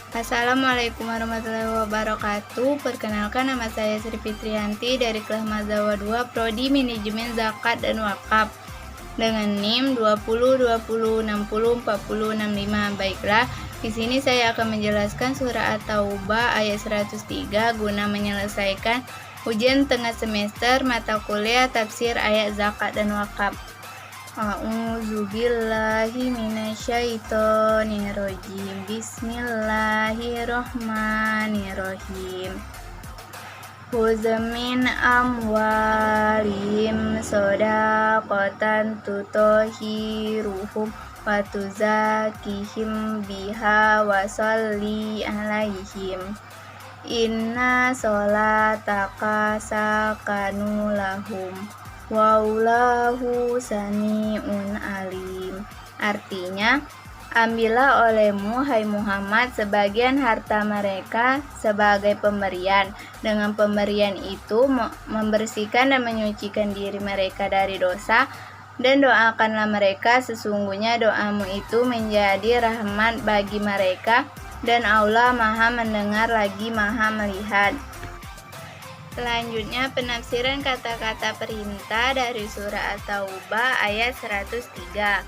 Assalamualaikum warahmatullahi wabarakatuh. Perkenalkan, nama saya Sri Fitriyanti dari kelas Mazawa 2 Prodi Manajemen Zakat dan Wakaf dengan NIM 2020604065. Baiklah, di sini saya akan menjelaskan surah At-Taubah ayat 103 guna menyelesaikan ujian tengah semester mata kuliah tafsir ayat zakat dan wakaf. A'udzubillahi minasyaitonirrajim. Bismillahirrohmanirrohim. Khudz min amwalihim shadaqatan tutahhiruhum wa tuzakkihim biha wa sholli alaihim. Inna sholataka sakanu lahum wallahu sami'un alim. Artinya, ambillah olehmu, hai Muhammad, sebagian harta mereka sebagai pemberian. Dengan pemberian itu membersihkan dan menyucikan diri mereka dari dosa, dan doakanlah mereka, sesungguhnya doamu itu menjadi rahmat bagi mereka, dan Allah Maha mendengar lagi Maha melihat. Selanjutnya, penafsiran kata-kata perintah dari surah At-Taubah ayat 103.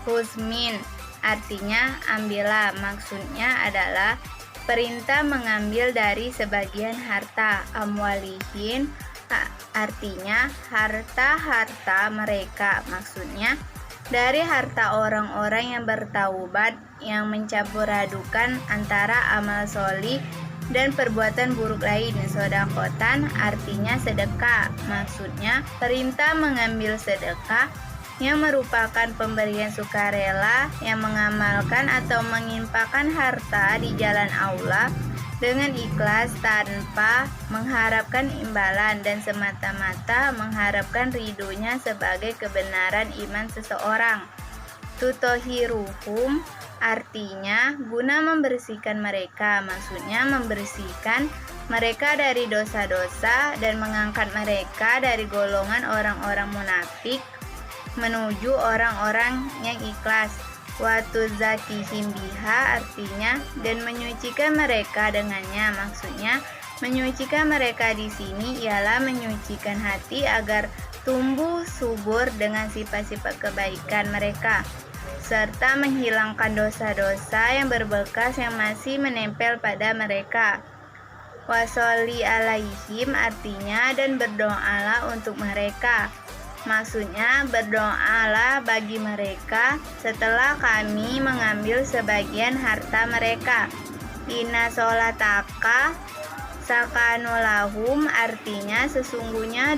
Khudz min, artinya ambillah, maksudnya adalah perintah mengambil dari sebagian harta. Amwalihin, artinya harta-harta mereka, maksudnya dari harta orang-orang yang bertaubat, yang mencampur adukan antara amal sholih dan perbuatan buruk lain. Sodakotan artinya sedekah, maksudnya perintah mengambil sedekah yang merupakan pemberian sukarela yang mengamalkan atau menginfakkan harta di jalan Allah dengan ikhlas tanpa mengharapkan imbalan dan semata-mata mengharapkan ridhonya sebagai kebenaran iman seseorang. Tutahhiruhum artinya guna membersihkan mereka, maksudnya membersihkan mereka dari dosa-dosa dan mengangkat mereka dari golongan orang-orang munafik menuju orang-orang yang ikhlas. Wa tuzakkihim biha artinya dan menyucikan mereka dengannya, maksudnya menyucikan mereka di sini ialah menyucikan hati agar tumbuh subur dengan sifat-sifat kebaikan mereka, serta menghilangkan dosa-dosa yang berbekas yang masih menempel pada mereka. Wa sholli alaihim artinya dan berdoalah untuk mereka, maksudnya berdoalah bagi mereka setelah kami mengambil sebagian harta mereka. Inna sholataka sakanulahum artinya sesungguhnya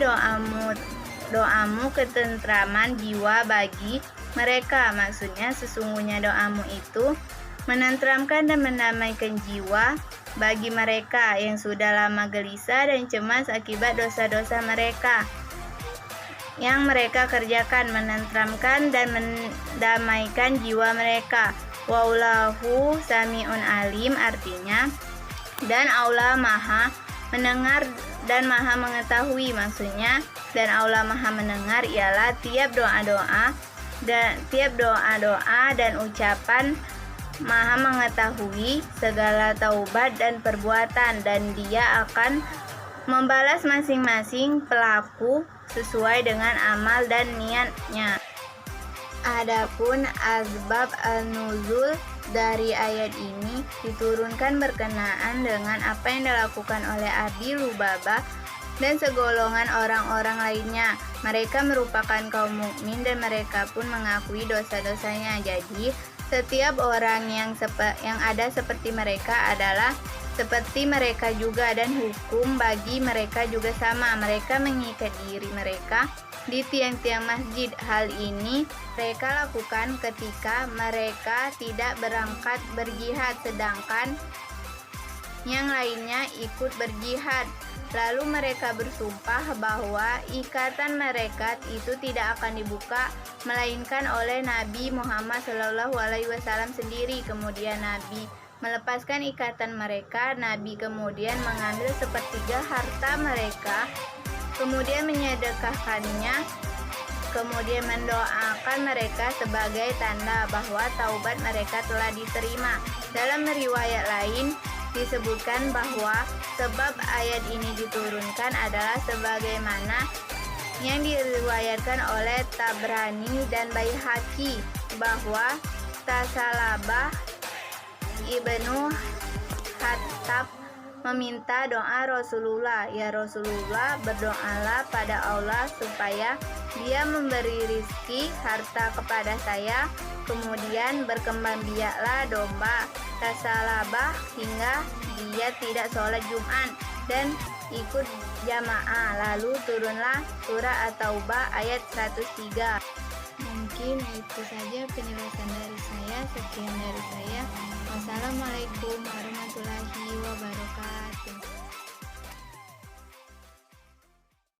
doamu ketentraman jiwa bagi mereka, maksudnya sesungguhnya doamu itu menenteramkan dan mendamaikan jiwa bagi mereka yang sudah lama gelisah dan cemas akibat dosa-dosa mereka yang mereka kerjakan, menenteramkan dan mendamaikan jiwa mereka. Wallahu sami'un alim artinya dan Allah Maha mendengar dan Maha mengetahui, maksudnya dan Allah Maha mendengar ialah tiap doa-doa dan ucapan, Maha mengetahui segala taubat dan perbuatan, dan Dia akan membalas masing-masing pelaku sesuai dengan amal dan niatnya. Adapun asbab an-nuzul dari ayat ini diturunkan berkenaan dengan apa yang dilakukan oleh Abi Lubabah dan segolongan orang-orang lainnya. Mereka merupakan kaum mukmin dan mereka pun mengakui dosa-dosanya. Jadi, setiap orang yang ada seperti mereka adalah seperti mereka juga, dan hukum bagi mereka juga sama. Mereka mengikat diri mereka di tiang-tiang masjid. Hal ini mereka lakukan ketika mereka tidak berangkat berjihad, sedangkan yang lainnya ikut berjihad. Lalu mereka bersumpah bahwa ikatan mereka itu tidak akan dibuka melainkan oleh Nabi Muhammad SAW sendiri. Kemudian Nabi melepaskan ikatan mereka. Nabi kemudian mengambil sepertiga harta mereka, kemudian menyedekahkannya, kemudian mendoakan mendoakan mereka sebagai tanda bahwa taubat mereka telah diterima. Dalam riwayat lain disebutkan bahwa sebab ayat ini diturunkan adalah sebagaimana yang diriwayatkan oleh Tabrani dan Baihaqi bahwa Tasalabah Ibnu Khattab meminta doa Rasulullah, "Ya Rasulullah, berdoalah pada Allah supaya Dia memberi rizki harta kepada saya." Kemudian berkembang biaklah domba Tasalabah hingga dia tidak sholat Jumat dan ikut jamaah. Lalu turunlah surah At-Taubah ayat 103. Mungkin itu saja penjelasan dari saya. Sekian dari saya. Wassalamualaikum warahmatullahi wabarakatuh.